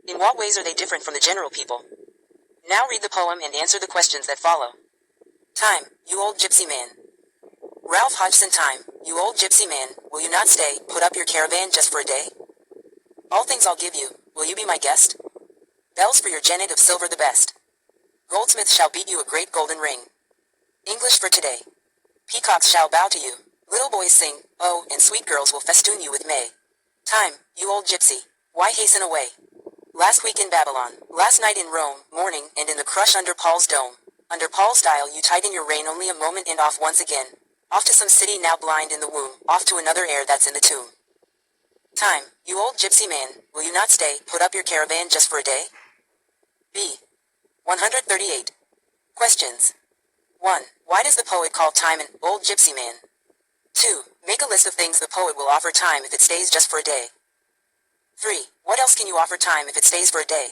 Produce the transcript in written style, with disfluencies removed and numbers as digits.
In what ways are they different from the general people? Now read the poem and answer the questions that follow. Time, you old gypsy man. Ralph Hodgson. Time, you old gypsy man, will you not stay, put up your caravan just for a day? All things I'll give you, will you be my guest? Bells for your jennet of silver the best. Goldsmiths shall beat you a great golden ring. English for today. Peacocks shall bow to you, little boys sing, oh, and sweet girls will festoon you with May. Time, you old gypsy, why hasten away? Last week in Babylon, last night in Rome, morning, and in the crush under Paul's dome. Under Paul's style you tighten your rein only a moment and off once again. Off to some city now blind in the womb, off to another air that's in the tomb. Time, you old gypsy man, will you not stay, put up your caravan just for a day? B. 138. Questions. 1. Why does the poet call time an old gypsy man? 2. Make a list of things the poet will offer time if it stays just for a day. 3. What else can you offer time if it stays for a day?